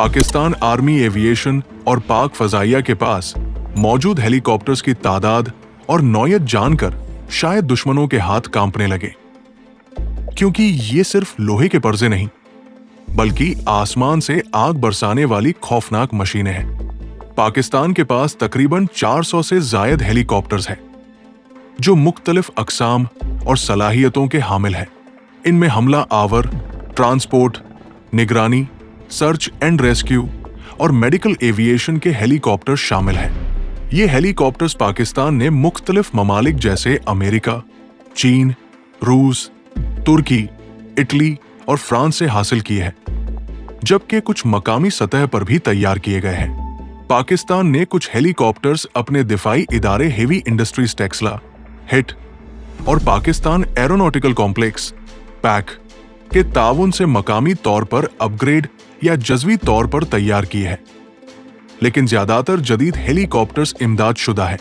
Pakistan army aviation और पाक फजाइया के पास मौजूद हेलीकॉप्टर्स की तादाद और नौयत जानकर शायद दुश्मनों के हाथ कांपने लगे, क्योंकि ये सिर्फ लोहे के पर्जे नहीं बल्कि आसमान से आग बरसाने वाली खौफनाक मशीनें हैं। पाकिस्तान के पास तकरीबन 400 से जायद हेलीकॉप्टर्स हैं जो मुख्तलिफ अक़साम और सलाहियतों के हामिल हैं। इनमें हमला आवर, ट्रांसपोर्ट, निगरानी, सर्च एंड रेस्क्यू और मेडिकल एविएशन के हेलीकॉप्टर शामिल हैं। ये हेलीकॉप्टर्स पाकिस्तान ने मुख्तलिफ ममालिक जैसे अमेरिका, चीन, रूस, तुर्की, इटली और फ्रांस से हासिल किए हैं, जबकि कुछ मकामी सतह पर भी तैयार किए गए हैं। पाकिस्तान ने कुछ हेलीकॉप्टर्स अपने दिफाई इदारे हेवी इंडस्ट्रीज टेक्सला, हिट और पाकिस्तान एरोनॉटिकल कॉम्प्लेक्स पैक के ताउन से मकामी तौर पर अपग्रेड या जज़वी तौर पर तैयार किए हैं। लेकिन ज्यादातर जदीद हेलीकॉप्टर्स इमदाद शुदा है।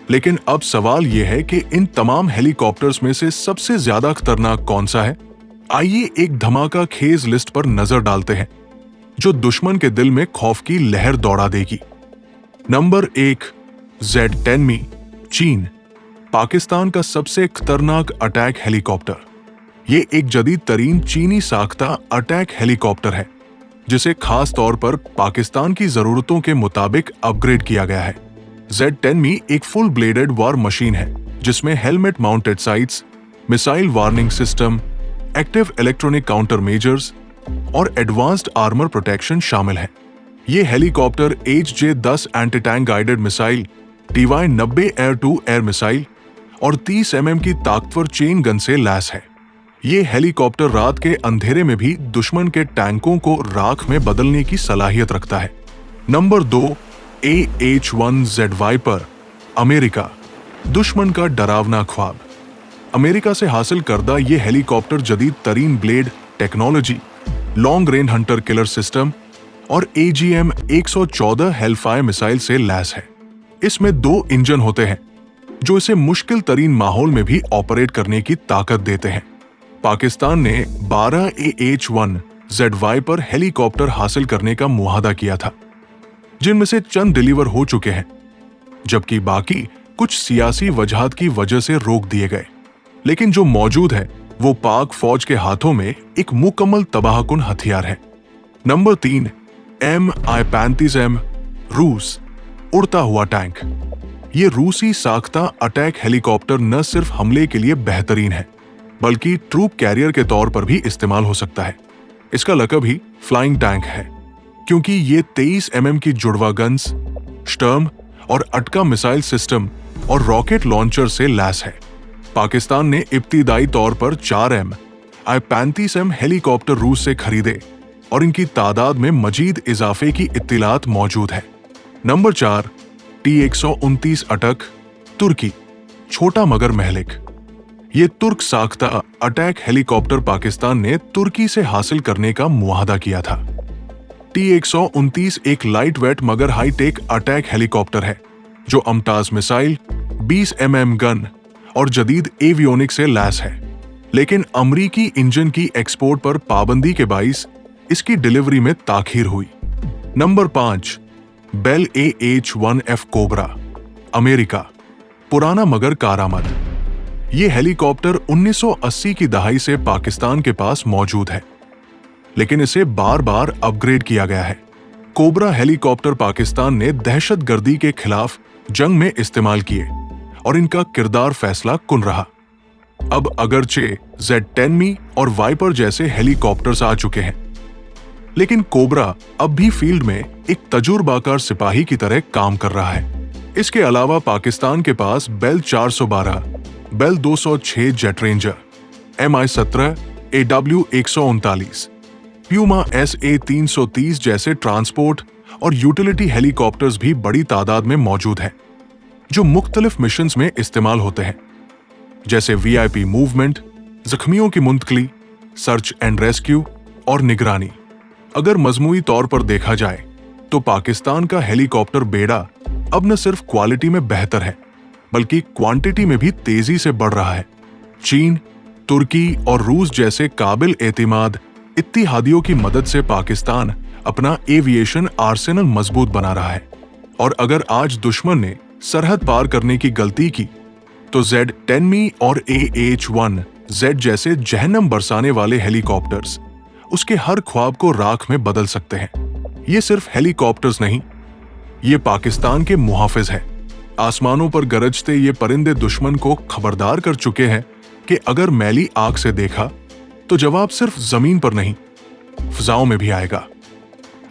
लेकिन अब सवाल यह है कि इन तमाम हेलीकॉप्टर्स में से सबसे ज्यादा खतरनाक कौन सा है? आइए एक धमाका खेज लिस्ट पर नजर डालते हैं जो दुश्मन के दिल में खौफ की लहर दौड़ा देगी। नंबर 1, Z-10Me, चीन। पाकिस्तान का सबसे खतरनाक अटैक हेलीकॉप्टर। ये एक जदीद तरीन चीनी साख्ता अटैक हेलीकॉप्टर है जिसे खास तौर पर पाकिस्तान की जरूरतों के मुताबिक अपग्रेड किया गया है। Z-10Me एक फुल ब्लेडेड वार मशीन है जिसमें helmet mounted sights, missile warning system, active electronic counter measures और एडवांस्ड आर्मर प्रोटेक्शन शामिल है। ये helicopter HJ-10 anti tank guided missile, TY-90 air to air missile और 30 mm की ताकतवर चेन गन से लैस है। ये हेलीकॉप्टर रात के अंधेरे में भी दुश्मन के टैंकों को राख में बदलने की सलाहियत रखता है। Number 2, AH-1Z viper, America. दुश्मन का डरावना ख्वाब। अमेरिका से हासिल करदा ये हेलीकॉप्टर जदीद तरीन blade technology, long range Hunter killer system और AGM-114 हेलफायर मिसाइल से लैस है। इसमें 2 इंजन होते हैं जो इसे मुश्किल तरीन माहौल में भी ऑपरेट करने की ताकत देते हैं। पाकिस्तान ने 12 AH-1Z वाइपर हेलीकॉप्टर हासिल करने का मुआहदा किया था, जिनमें से चंद डिलीवर हो चुके हैं, जबकि बाकी कुछ सियासी वजहात की वजह से रोक दिए गए। लेकिन जो मौजूद है वो पाक फौज के हाथों में एक मुकम्मल तबाहकुन हथियार है। नंबर 3, Mi-35M, रूस। उड़ता हुआ टैंक। ये रूसी साख्ता अटैक हेलीकॉप्टर न सिर्फ हमले के लिए बेहतरीन है बल्कि ट्रूप कैरियर के तौर पर भी इस्तेमाल हो सकता है। इसका लक़ब ही फ्लाइंग टैंक है क्योंकि ये 23 mm की जुड़वा गन्स, स्टर्म और अटका मिसाइल सिस्टम और रॉकेट लॉन्चर से लैस है। पाकिस्तान ने इब्तिदाई तौर पर 4 Mi-35M हेलीकॉप्टर रूस से खरीदे और इनकी तादाद में मजीद इजाफे की इत्तिलात मौजूद है। नंबर 4, T-129 अटक, तुर्की। छोटा मगर महलिक। ये तुर्क साख्ता अटैक हेलीकॉप्टर पाकिस्तान ने तुर्की से हासिल करने का मुआहदा किया था। T-129 एक लाइट वेट मगर हाईटेक अटैक हेलीकॉप्टर है जो अमताज मिसाइल, 20 mm गन और जदीद एवियोनिक से लैस है। लेकिन अमरीकी इंजन की एक्सपोर्ट पर पाबंदी के बाइस इसकी डिलीवरी में ताखीर हुई। Number 5, bell AH-1F cobra, America. पुराना मगर कारआमद। ये हेलीकॉप्टर 1980 की दहाई से पाकिस्तान के पास मौजूद है, लेकिन इसे बार बार अपग्रेड किया गया है। कोबरा हेलीकॉप्टर पाकिस्तान ने दहशतगर्दी के खिलाफ जंग में इस्तेमाल किए और इनका किरदार फैसला कुन रहा। अब अगरचे Z-10Me और वाइपर जैसे हेलीकॉप्टर्स आ चुके हैं, लेकिन कोबरा अब भी फील्ड में एक तजुर्बाकार सिपाही की तरह काम कर रहा है। इसके अलावा पाकिस्तान के पास Bell 412, Bell 206 jet ranger, Mi-17, AW-139, Puma SA-330 जैसे ट्रांसपोर्ट और यूटिलिटी हेलीकॉप्टर्स भी बड़ी तादाद में मौजूद हैं, जो मुख्तलिफ मिशंस में इस्तेमाल होते हैं, जैसे VIP मूवमेंट, जख्मियों की मुंतकली, सर्च एंड रेस्क्यू और निगरानी। अगर मजमूई तौर पर देखा जाए तो पाकिस्तान का हेलीकॉप्टर बेड़ा अब न सिर्फ क्वालिटी में बेहतर है बल्कि क्वांटिटी में भी तेजी से बढ़ रहा है। चीन, तुर्की और रूस जैसे काबिल एतिमाद इत्तिहादियों की मदद से पाकिस्तान अपना एविएशन आर्सेनल मजबूत बना रहा है। और अगर आज दुश्मन ने सरहद पार करने की गलती की तो Z-10Me और AH-1Z जैसे जहन्नम बरसाने वाले हेलीकॉप्टर्स उसके हर ख्वाब को राख में बदल सकते हैं। ये सिर्फ हेलीकॉप्टर्स नहीं, ये पाकिस्तान के मुहाफिज हैं। आसमानों पर गरजते ये परिंदे दुश्मन को खबरदार कर चुके हैं कि अगर मैली आंख से देखा तो जवाब सिर्फ जमीन पर नहीं, फिजाओं में भी आएगा,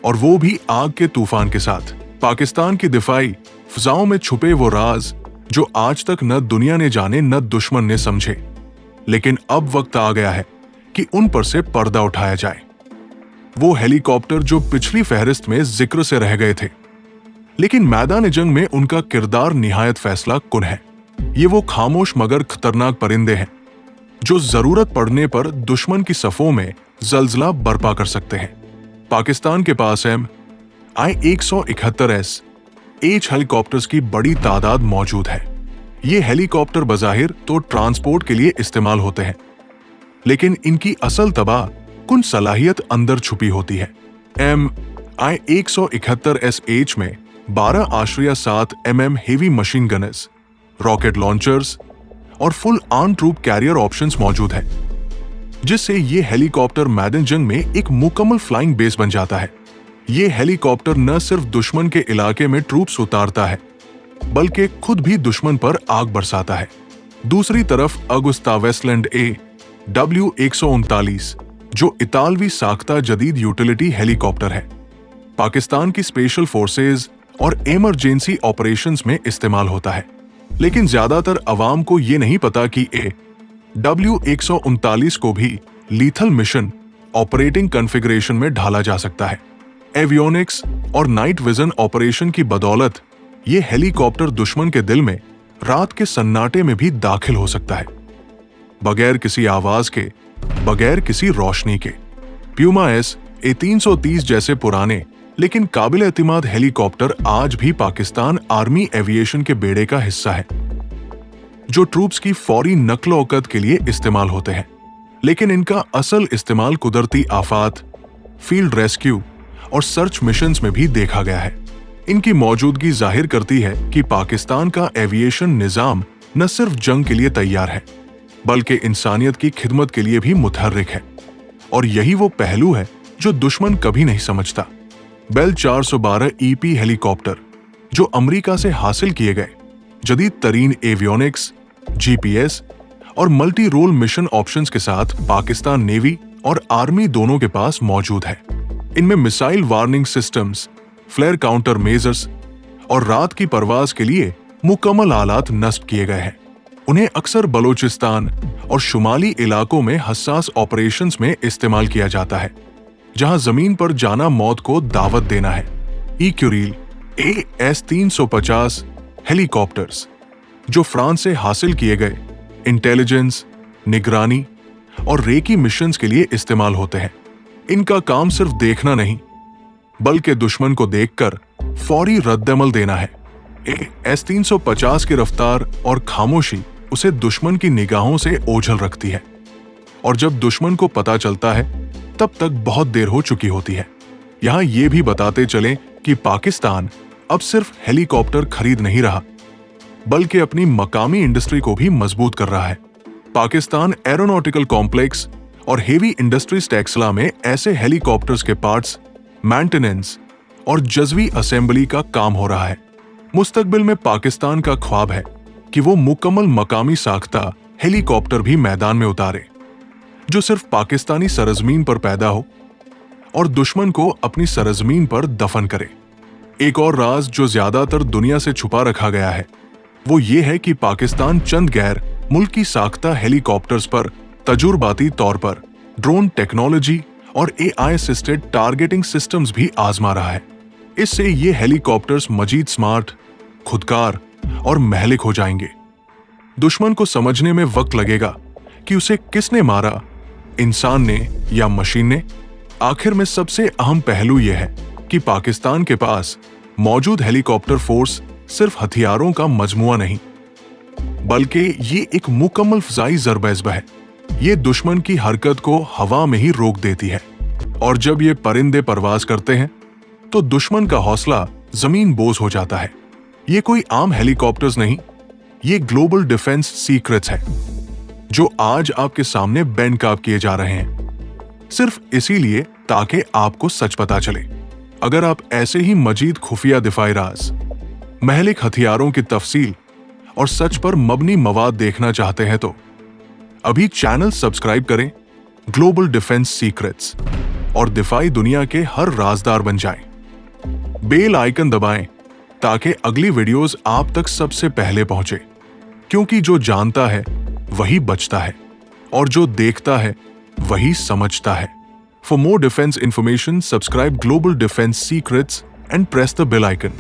और वो भी आग के तूफान के साथ। पाकिस्तान की दिफाई फिजाओं में छुपे वो राज जो आज तक न दुनिया ने जाने न दुश्मन ने समझे, लेकिन अब वक्त आ गया है कि उन पर से पर्दा उठाया जाए। वो हेलीकॉप्टर जो पिछली फहरिस्त में जिक्र से रह गए थे, लेकिन मैदान जंग में उनका किरदार निहायत फैसला कुन है। ये वो खामोश मगर खतरनाक परिंदे हैं जो जरूरत पड़ने पर दुश्मन की सफों में जलजला बर्पा कर सकते हैं। पाकिस्तान के पास I-171S H हेलीकॉप्टर्स की बड़ी तादाद मौजूद है। ये हेलीकॉप्टर बज़ाहिर तो ट्रांसपोर्ट के लिए इस्तेमाल होते हैं, लेकिन इनकी असल तबाह कुन सलाहियत अंदर छुपी होती है। I-171SH में 12.7 mm heavy machine gunners, rocket launchers और full arm troop carrier options मौजूद है, जिससे ये हेलीकॉप्टर मैदान जंग में एक मुकम्मल फ्लाइंग बेस बन जाता है। ये हेलीकॉप्टर न सिर्फ दुश्मन के इलाके में ट्रूप्स उतारता है, बल्कि खुद भी दुश्मन पर आग बरसाता है। दूसरी तरफ अगुस्ता वेस्टलैंड AW139 जो इतालवी साख्ता जदीद यूटिलिटी हेलीकॉप्टर है, पाकिस्तान की स्पेशल फोर्सेज और इमरजेंसी ऑपरेशंस में इस्तेमाल होता है। लेकिन ज्यादातर अवाम को ये नहीं पता कि AW139 को भी लीथल मिशन ऑपरेटिंग कॉन्फ़िगरेशन में ढाला जा सकता है। एवियोनिक्स और नाइट विजन ऑपरेशन की बदौलत ये हेलीकॉप्टर दुश्मन के दिल में रात के सन्नाटे में भी दाखिल हो सकता है, बगैर किसी आवाज के, बगैर किसी रोशनी के। प्यूमा S A330 जैसे पुराने लेकिन काबिल एतिमाद हेलीकॉप्टर आज भी पाकिस्तान आर्मी एविएशन के बेड़े का हिस्सा है, जो ट्रूप्स की फौरी नक्ल-ओ-कद के लिए इस्तेमाल होते हैं। लेकिन इनका असल इस्तेमाल कुदरती आफात, फील्ड रेस्क्यू और सर्च मिशंस में भी देखा गया है। इनकी मौजूदगी जाहिर करती है कि पाकिस्तान का एविएशन निजाम न सिर्फ जंग के लिए तैयार है, बल्कि इंसानियत की खिदमत के लिए भी मुतहर्रिक है। और यही वो पहलू है जो दुश्मन कभी नहीं समझता। बेल 412 EP हेलीकॉप्टर जो अमेरिका से हासिल किए गए जदीद तरीन एवियोनिक्स, GPS और मल्टी रोल मिशन ऑप्शंस के साथ पाकिस्तान नेवी और आर्मी दोनों के पास मौजूद है। इनमें missile warning systems, flare counter measures और रात की परवाज के लिए मुकम्मल आलात नस्ब किए गए हैं। उन्हें अक्सर बलोचिस्तान और शुमाली इलाकों में हसास ऑपरेशंस में इस्तेमाल किया जाता है, जहां जमीन पर जाना मौत को दावत देना है। इक्यूरिल AS350 हेलीकॉप्टर्स जो फ्रांस से हासिल किए गए इंटेलिजेंस, निगरानी और रेकी मिशंस के लिए इस्तेमाल होते हैं। इनका काम सिर्फ देखना नहीं, बल्कि दुश्मन को देखकर फौरी रद्द-ए-अमल देना है। AS350 की रफ्तार और खामोशी उसे दुश्मन की निगाहों से ओझल रखती है, और जब दुश्मन को पता चलता है तब तक बहुत देर हो चुकी होती है। यहां ये भी बताते चलें कि पाकिस्तान अब सिर्फ हेलीकॉप्टर खरीद नहीं रहा, बल्कि अपनी मकामी इंडस्ट्री को भी मजबूत कर रहा है। पाकिस्तान एरोनॉटिकल कॉम्प्लेक्स और हेवी इंडस्ट्रीज टेक्सला में ऐसे हेलीकॉप्टर्स के पार्ट्स, मेंटेनेंस और जज़वी असेंबली का काम हो रहा है। मुस्तकबिल में पाकिस्तान का ख्वाब है कि वो मुकम्मल मकामी साख्ता हेलीकॉप्टर भी मैदान में उतारे, जो सिर्फ पाकिस्तानी सरजमीन पर पैदा हो और दुश्मन को अपनी सरजमीन पर दफन करे। एक और राज जो ज्यादातर दुनिया से छुपा रखा गया है, वो ये है कि पाकिस्तान चंद गैर मुल्की साख्ता हेलीकॉप्टर्स पर तजुर्बाती तौर पर ड्रोन टेक्नोलॉजी और AI असिस्टेड टारगेटिंग सिस्टम्स भी आजमा रहा है। इससे ये हेलीकॉप्टर्स मजीद स्मार्ट, खुदकार और महलिक हो जाएंगे। दुश्मन को समझने में वक्त लगेगा कि उसे किसने मारा, इंसान ने या मशीन ने। आखिर में सबसे अहम पहलू यह है कि पाकिस्तान के पास मौजूद हेलीकॉप्टर फोर्स सिर्फ हथियारों का मजमुआ नहीं, बल्कि ये एक मुकम्मल फ़िज़ाई ज़रब-ए-ज़ब है। ये दुश्मन की हरकत को हवा में ही रोक देती है। और जब ये परिंदे परवाज करते हैं तो दुश्मन का हौसला जमीन बोझ हो जाता है। ये कोई आम हेलीकॉप्टर्स नहीं, ये ग्लोबल डिफेंस सीक्रेट्स है जो आज आपके सामने बेनकाब किए जा रहे हैं, सिर्फ इसीलिए ताकि आपको सच पता चले। अगर आप ऐसे ही मजीद खुफिया दिफाई राज, महलिक हथियारों की तफसील और सच पर मबनी मवाद देखना चाहते हैं तो अभी चैनल सब्सक्राइब करें ग्लोबल डिफेंस सीक्रेट्स और दिफाई दुनिया के हर राजदार बन जाएं। बेल आइकन दबाएं ताकि अगली वीडियोस आप तक सबसे पहले पहुंचे, क्योंकि जो जानता है वही बचता है और जो देखता है वही समझता है। For more defence information subscribe global defence secrets and press the bell icon.